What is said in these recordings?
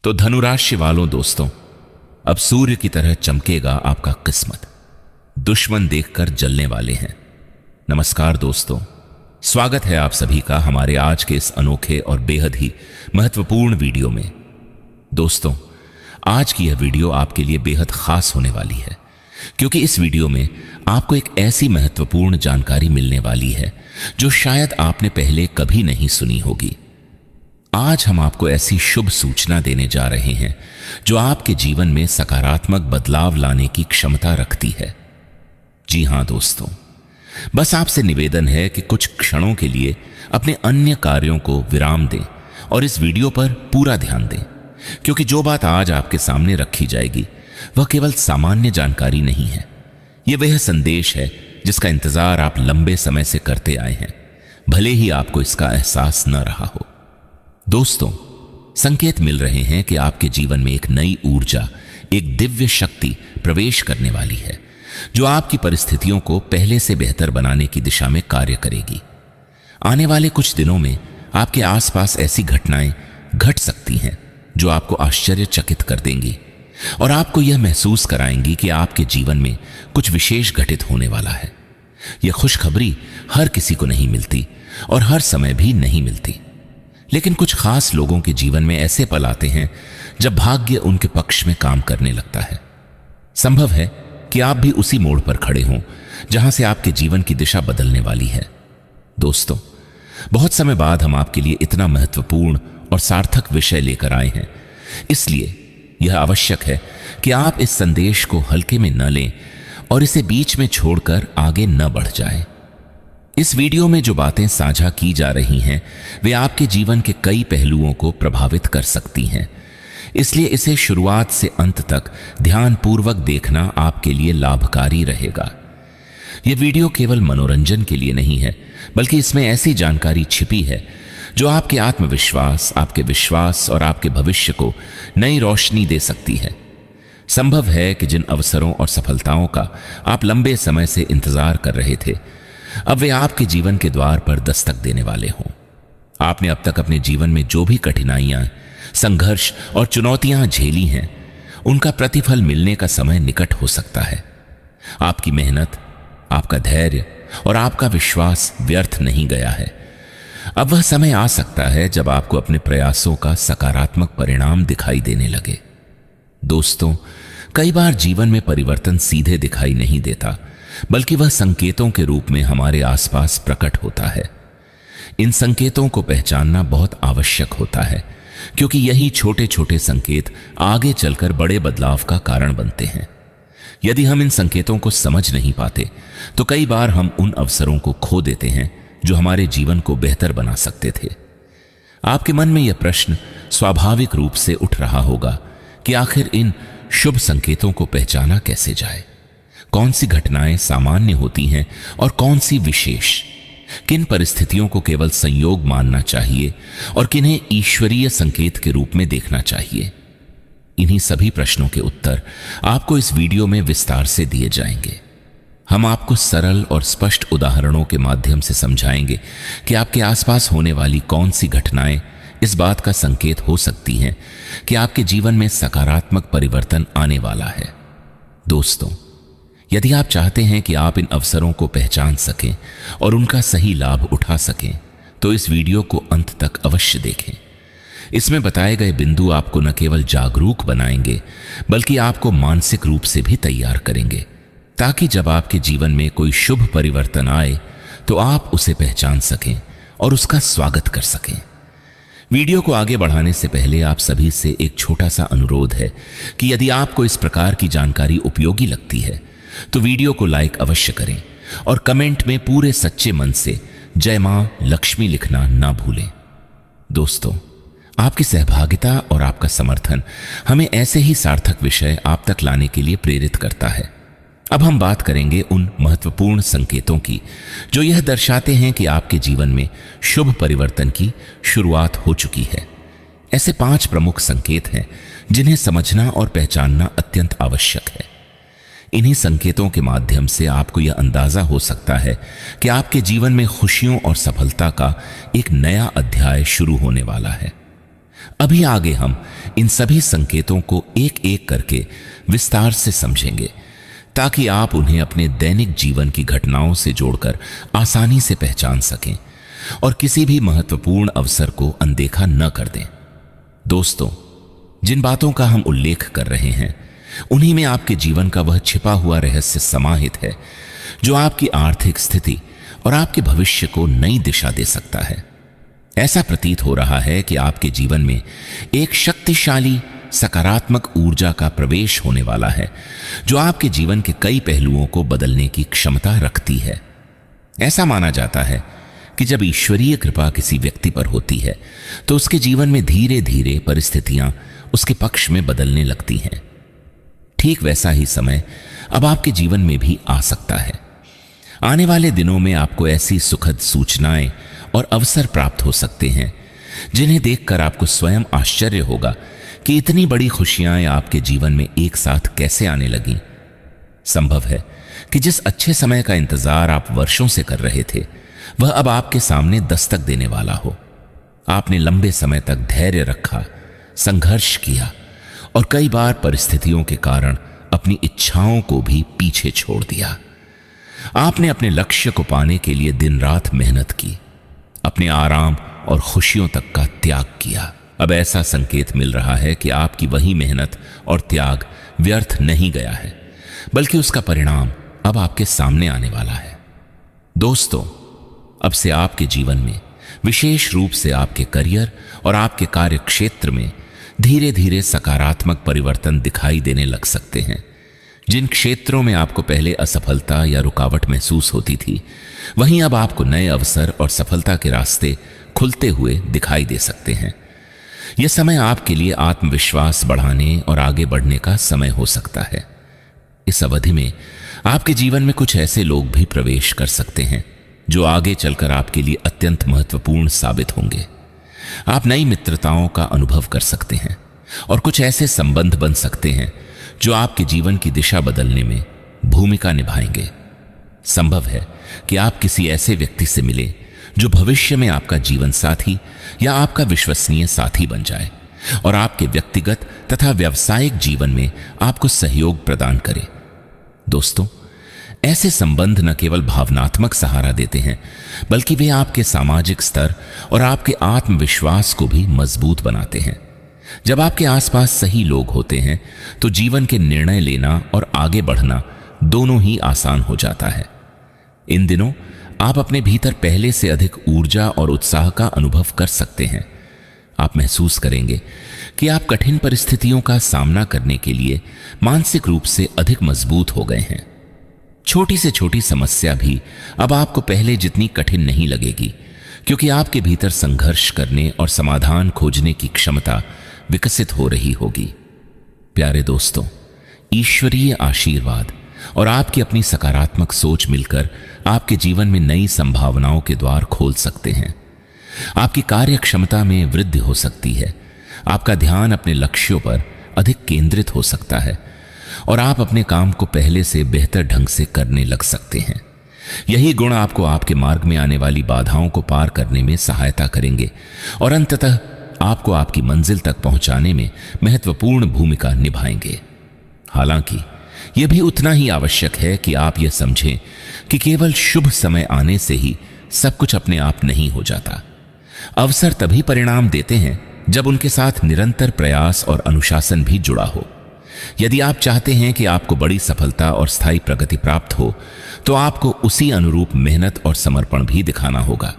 तो धनुराशि वालों दोस्तों, अब सूर्य की तरह चमकेगा आपका किस्मत। दुश्मन देखकर जलने वाले हैं। नमस्कार दोस्तों, स्वागत है आप सभी का हमारे आज के इस अनोखे और बेहद ही महत्वपूर्ण वीडियो में। दोस्तों, आज की यह वीडियो आपके लिए बेहद खास होने वाली है, क्योंकि इस वीडियो में आपको एक ऐसी महत्वपूर्ण जानकारी मिलने वाली है जो शायद आपने पहले कभी नहीं सुनी होगी। आज हम आपको ऐसी शुभ सूचना देने जा रहे हैं जो आपके जीवन में सकारात्मक बदलाव लाने की क्षमता रखती है। जी हां दोस्तों, बस आपसे निवेदन है कि कुछ क्षणों के लिए अपने अन्य कार्यों को विराम दें और इस वीडियो पर पूरा ध्यान दें, क्योंकि जो बात आज आपके सामने रखी जाएगी वह केवल सामान्य जानकारी नहीं है। यह वह संदेश है जिसका इंतजार आप लंबे समय से करते आए हैं, भले ही आपको इसका एहसास न रहा हो। दोस्तों, संकेत मिल रहे हैं कि आपके जीवन में एक नई ऊर्जा, एक दिव्य शक्ति प्रवेश करने वाली है जो आपकी परिस्थितियों को पहले से बेहतर बनाने की दिशा में कार्य करेगी। आने वाले कुछ दिनों में आपके आसपास ऐसी घटनाएं घट सकती हैं जो आपको आश्चर्यचकित कर देंगी और आपको यह महसूस कराएंगी कि आपके जीवन में कुछ विशेष घटित होने वाला है। यह खुशखबरी हर किसी को नहीं मिलती और हर समय भी नहीं मिलती, लेकिन कुछ खास लोगों के जीवन में ऐसे पल आते हैं जब भाग्य उनके पक्ष में काम करने लगता है। संभव है कि आप भी उसी मोड़ पर खड़े हों जहां से आपके जीवन की दिशा बदलने वाली है। दोस्तों, बहुत समय बाद हम आपके लिए इतना महत्वपूर्ण और सार्थक विषय लेकर आए हैं, इसलिए यह आवश्यक है कि आप इस संदेश को हल्के में न लें और इसे बीच में छोड़कर आगे न बढ़ जाएं। इस वीडियो में जो बातें साझा की जा रही हैं वे आपके जीवन के कई पहलुओं को प्रभावित कर सकती हैं, इसलिए इसे शुरुआत से अंत तक ध्यानपूर्वक देखना आपके लिए लाभकारी रहेगा। यह वीडियो केवल मनोरंजन के लिए नहीं है, बल्कि इसमें ऐसी जानकारी छिपी है जो आपके आत्मविश्वास, आपके विश्वास और आपके भविष्य को नई रोशनी दे सकती है। संभव है कि जिन अवसरों और सफलताओं का आप लंबे समय से इंतजार कर रहे थे, अब वे आपके जीवन के द्वार पर दस्तक देने वाले हों। आपने अब तक अपने जीवन में जो भी कठिनाइयां, संघर्ष और चुनौतियां झेली हैं, उनका प्रतिफल मिलने का समय निकट हो सकता है। आपकी मेहनत, आपका धैर्य और आपका विश्वास व्यर्थ नहीं गया है। अब वह समय आ सकता है जब आपको अपने प्रयासों का सकारात्मक परिणाम दिखाई देने लगे। दोस्तों, कई बार जीवन में परिवर्तन सीधे दिखाई नहीं देता, बल्कि वह संकेतों के रूप में हमारे आसपास प्रकट होता है। इन संकेतों को पहचानना बहुत आवश्यक होता है, क्योंकि यही छोटे छोटे संकेत आगे चलकर बड़े बदलाव का कारण बनते हैं। यदि हम इन संकेतों को समझ नहीं पाते तो कई बार हम उन अवसरों को खो देते हैं जो हमारे जीवन को बेहतर बना सकते थे। आपके मन में यह प्रश्न स्वाभाविक रूप से उठ रहा होगा कि आखिर इन शुभ संकेतों को पहचाना कैसे जाए। कौन सी घटनाएं सामान्य होती हैं और कौन सी विशेष? किन परिस्थितियों को केवल संयोग मानना चाहिए और किन्हें ईश्वरीय संकेत के रूप में देखना चाहिए? इन्हीं सभी प्रश्नों के उत्तर आपको इस वीडियो में विस्तार से दिए जाएंगे। हम आपको सरल और स्पष्ट उदाहरणों के माध्यम से समझाएंगे कि आपके आसपास होने वाली कौन सी घटनाएं इस बात का संकेत हो सकती हैं कि आपके जीवन में सकारात्मक परिवर्तन आने वाला है। दोस्तों, यदि आप चाहते हैं कि आप इन अवसरों को पहचान सकें और उनका सही लाभ उठा सकें, तो इस वीडियो को अंत तक अवश्य देखें। इसमें बताए गए बिंदु आपको न केवल जागरूक बनाएंगे, बल्कि आपको मानसिक रूप से भी तैयार करेंगे, ताकि जब आपके जीवन में कोई शुभ परिवर्तन आए तो आप उसे पहचान सकें और उसका स्वागत कर सकें। वीडियो को आगे बढ़ाने से पहले आप सभी से एक छोटा सा अनुरोध है कि यदि आपको इस प्रकार की जानकारी उपयोगी लगती है तो वीडियो को लाइक अवश्य करें और कमेंट में पूरे सच्चे मन से जय मां लक्ष्मी लिखना ना भूलें। दोस्तों, आपकी सहभागिता और आपका समर्थन हमें ऐसे ही सार्थक विषय आप तक लाने के लिए प्रेरित करता है। अब हम बात करेंगे उन महत्वपूर्ण संकेतों की जो यह दर्शाते हैं कि आपके जीवन में शुभ परिवर्तन की शुरुआत हो चुकी है। ऐसे 5 प्रमुख संकेत हैं जिन्हें समझना और पहचानना अत्यंत आवश्यक है। इन्हीं संकेतों के माध्यम से आपको यह अंदाजा हो सकता है कि आपके जीवन में खुशियों और सफलता का एक नया अध्याय शुरू होने वाला है। अभी आगे हम इन सभी संकेतों को एक एक करके विस्तार से समझेंगे, ताकि आप उन्हें अपने दैनिक जीवन की घटनाओं से जोड़कर आसानी से पहचान सकें और किसी भी महत्वपूर्ण अवसर को अनदेखा न कर दें। दोस्तों, जिन बातों का हम उल्लेख कर रहे हैं, उन्हीं में आपके जीवन का वह छिपा हुआ रहस्य समाहित है जो आपकी आर्थिक स्थिति और आपके भविष्य को नई दिशा दे सकता है। ऐसा प्रतीत हो रहा है कि आपके जीवन में एक शक्तिशाली सकारात्मक ऊर्जा का प्रवेश होने वाला है, जो आपके जीवन के कई पहलुओं को बदलने की क्षमता रखती है। ऐसा माना जाता है कि जब ईश्वरीय कृपा किसी व्यक्ति पर होती है, तो उसके जीवन में धीरे धीरे परिस्थितियां उसके पक्ष में बदलने लगती हैं। ठीक वैसा ही समय अब आपके जीवन में भी आ सकता है। आने वाले दिनों में आपको ऐसी सुखद सूचनाएं और अवसर प्राप्त हो सकते हैं जिन्हें देखकर आपको स्वयं आश्चर्य होगा कि इतनी बड़ी खुशियां आपके जीवन में एक साथ कैसे आने लगीं। संभव है कि जिस अच्छे समय का इंतजार आप वर्षों से कर रहे थे, वह अब आपके सामने दस्तक देने वाला हो। आपने लंबे समय तक धैर्य रखा, संघर्ष किया और कई बार परिस्थितियों के कारण अपनी इच्छाओं को भी पीछे छोड़ दिया। आपने अपने लक्ष्य को पाने के लिए दिन रात मेहनत की, अपने आराम और खुशियों तक का त्याग किया। अब ऐसा संकेत मिल रहा है कि आपकी वही मेहनत और त्याग व्यर्थ नहीं गया है, बल्कि उसका परिणाम अब आपके सामने आने वाला है। दोस्तों, अब से आपके जीवन में, विशेष रूप से आपके करियर और आपके कार्य क्षेत्र में धीरे धीरे सकारात्मक परिवर्तन दिखाई देने लग सकते हैं। जिन क्षेत्रों में आपको पहले असफलता या रुकावट महसूस होती थी, वहीं अब आपको नए अवसर और सफलता के रास्ते खुलते हुए दिखाई दे सकते हैं। यह समय आपके लिए आत्मविश्वास बढ़ाने और आगे बढ़ने का समय हो सकता है। इस अवधि में आपके जीवन में कुछ ऐसे लोग भी प्रवेश कर सकते हैं जो आगे चलकर आपके लिए अत्यंत महत्वपूर्ण साबित होंगे। आप नई मित्रताओं का अनुभव कर सकते हैं और कुछ ऐसे संबंध बन सकते हैं जो आपके जीवन की दिशा बदलने में भूमिका निभाएंगे। संभव है कि आप किसी ऐसे व्यक्ति से मिले जो भविष्य में आपका जीवन साथी या आपका विश्वसनीय साथी बन जाए और आपके व्यक्तिगत तथा व्यावसायिक जीवन में आपको सहयोग प्रदान करे। दोस्तों, ऐसे संबंध न केवल भावनात्मक सहारा देते हैं, बल्कि वे आपके सामाजिक स्तर और आपके आत्मविश्वास को भी मजबूत बनाते हैं। जब आपके आसपास सही लोग होते हैं, तो जीवन के निर्णय लेना और आगे बढ़ना दोनों ही आसान हो जाता है। इन दिनों आप अपने भीतर पहले से अधिक ऊर्जा और उत्साह का अनुभव कर सकते हैं। आप महसूस करेंगे कि आप कठिन परिस्थितियों का सामना करने के लिए मानसिक रूप से अधिक मजबूत हो गए हैं। छोटी से छोटी समस्या भी अब आपको पहले जितनी कठिन नहीं लगेगी, क्योंकि आपके भीतर संघर्ष करने और समाधान खोजने की क्षमता विकसित हो रही होगी। प्यारे दोस्तों, ईश्वरीय आशीर्वाद और आपकी अपनी सकारात्मक सोच मिलकर आपके जीवन में नई संभावनाओं के द्वार खोल सकते हैं। आपकी कार्य क्षमता में वृद्धि हो सकती है, आपका ध्यान अपने लक्ष्यों पर अधिक केंद्रित हो सकता है और आप अपने काम को पहले से बेहतर ढंग से करने लग सकते हैं। यही गुण आपको आपके मार्ग में आने वाली बाधाओं को पार करने में सहायता करेंगे और अंततः आपको आपकी मंजिल तक पहुंचाने में महत्वपूर्ण भूमिका निभाएंगे। हालांकि यह भी उतना ही आवश्यक है कि आप यह समझें कि केवल शुभ समय आने से ही सब कुछ अपने आप नहीं हो जाता। अवसर तभी परिणाम देते हैं जब उनके साथ निरंतर प्रयास और अनुशासन भी जुड़ा हो। यदि आप चाहते हैं कि आपको बड़ी सफलता और स्थायी प्रगति प्राप्त हो, तो आपको उसी अनुरूप मेहनत और समर्पण भी दिखाना होगा।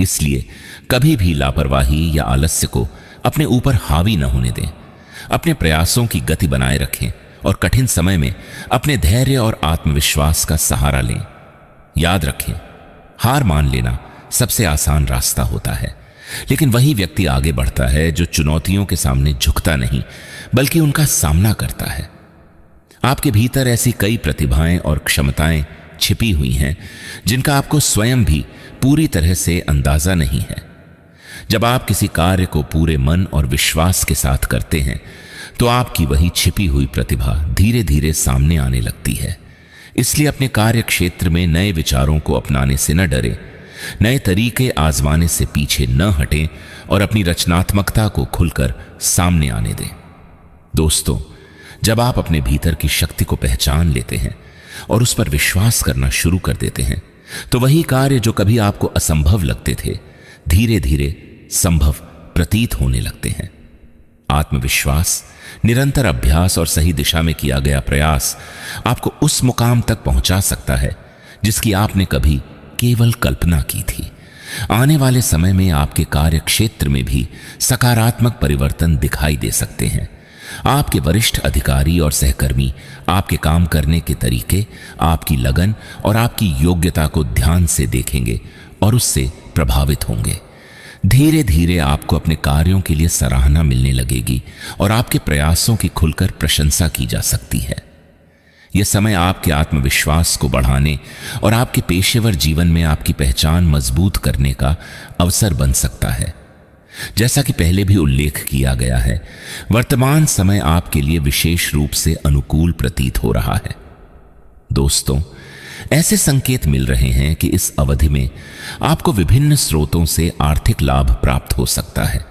इसलिए कभी भी लापरवाही या आलस्य को अपने ऊपर हावी न होने दें। अपने प्रयासों की गति बनाए रखें और कठिन समय में अपने धैर्य और आत्मविश्वास का सहारा लें। याद रखें, हार मान लेना सबसे आसान रास्ता होता है, लेकिन वही व्यक्ति आगे बढ़ता है जो चुनौतियों के सामने झुकता नहीं, बल्कि उनका सामना करता है। आपके भीतर ऐसी कई प्रतिभाएं और क्षमताएं छिपी हुई हैं जिनका आपको स्वयं भी पूरी तरह से अंदाजा नहीं है। जब आप किसी कार्य को पूरे मन और विश्वास के साथ करते हैं, तो आपकी वही छिपी हुई प्रतिभा धीरे धीरे सामने आने लगती है। इसलिए अपने कार्य क्षेत्र में नए विचारों को अपनाने से न डरें, नए तरीके आजमाने से पीछे न हटें और अपनी रचनात्मकता को खुलकर सामने आने दें। दोस्तों, जब आप अपने भीतर की शक्ति को पहचान लेते हैं और उस पर विश्वास करना शुरू कर देते हैं, तो वही कार्य जो कभी आपको असंभव लगते थे, धीरे धीरे संभव प्रतीत होने लगते हैं। आत्मविश्वास, निरंतर अभ्यास और सही दिशा में किया गया प्रयास आपको उस मुकाम तक पहुंचा सकता है जिसकी आपने कभी केवल कल्पना की थी। आने वाले समय में आपके कार्य क्षेत्र में भी सकारात्मक परिवर्तन दिखाई दे सकते हैं। आपके वरिष्ठ अधिकारी और सहकर्मी आपके काम करने के तरीके, आपकी लगन और आपकी योग्यता को ध्यान से देखेंगे और उससे प्रभावित होंगे। धीरे धीरे आपको अपने कार्यों के लिए सराहना मिलने लगेगी और आपके प्रयासों की खुलकर प्रशंसा की जा सकती है। यह समय आपके आत्मविश्वास को बढ़ाने और आपके पेशेवर जीवन में आपकी पहचान मजबूत करने का अवसर बन सकता है। जैसा कि पहले भी उल्लेख किया गया है, वर्तमान समय आपके लिए विशेष रूप से अनुकूल प्रतीत हो रहा है। दोस्तों, ऐसे संकेत मिल रहे हैं कि इस अवधि में आपको विभिन्न स्रोतों से आर्थिक लाभ प्राप्त हो सकता है।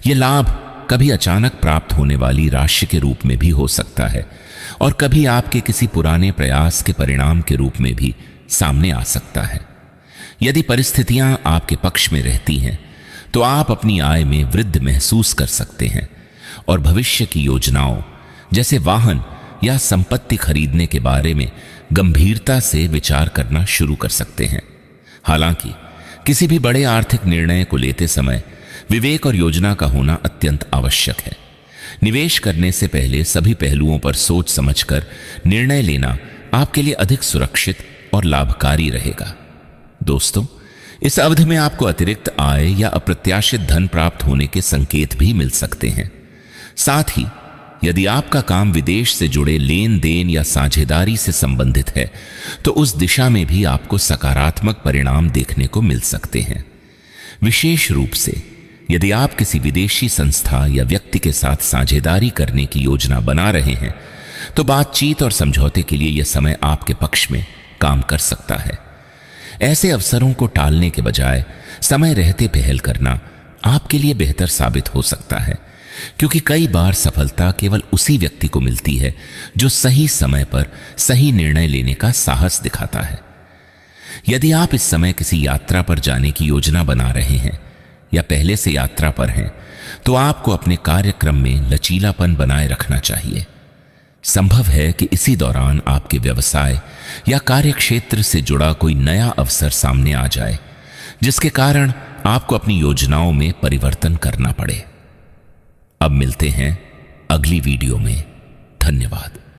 यह लाभ कभी अचानक प्राप्त होने वाली राशि के रूप में भी हो सकता है और कभी आपके किसी पुराने प्रयास के परिणाम के रूप में भी सामने आ सकता है। यदि परिस्थितियां आपके पक्ष में रहती हैं, तो आप अपनी आय में वृद्धि महसूस कर सकते हैं और भविष्य की योजनाओं जैसे वाहन या संपत्ति खरीदने के बारे में गंभीरता से विचार करना शुरू कर सकते हैं। हालांकि किसी भी बड़े आर्थिक निर्णय को लेते समय विवेक और योजना का होना अत्यंत आवश्यक है। निवेश करने से पहले सभी पहलुओं पर सोच समझकर निर्णय लेना आपके लिए अधिक सुरक्षित और लाभकारी रहेगा। दोस्तों, इस अवधि में आपको अतिरिक्त आय या अप्रत्याशित धन प्राप्त होने के संकेत भी मिल सकते हैं। साथ ही यदि आपका काम विदेश से जुड़े लेन देन या साझेदारी से संबंधित है, तो उस दिशा में भी आपको सकारात्मक परिणाम देखने को मिल सकते हैं। विशेष रूप से यदि आप किसी विदेशी संस्था या व्यक्ति के साथ साझेदारी करने की योजना बना रहे हैं, तो बातचीत और समझौते के लिए यह समय आपके पक्ष में काम कर सकता है। ऐसे अवसरों को टालने के बजाय समय रहते पहल करना आपके लिए बेहतर साबित हो सकता है, क्योंकि कई बार सफलता केवल उसी व्यक्ति को मिलती है जो सही समय पर सही निर्णय लेने का साहस दिखाता है। यदि आप इस समय किसी यात्रा पर जाने की योजना बना रहे हैं या पहले से यात्रा पर हैं, तो आपको अपने कार्यक्रम में लचीलापन बनाए रखना चाहिए। संभव है कि इसी दौरान आपके व्यवसाय या कार्यक्षेत्र से जुड़ा कोई नया अवसर सामने आ जाए, जिसके कारण आपको अपनी योजनाओं में परिवर्तन करना पड़े। अब मिलते हैं अगली वीडियो में। धन्यवाद।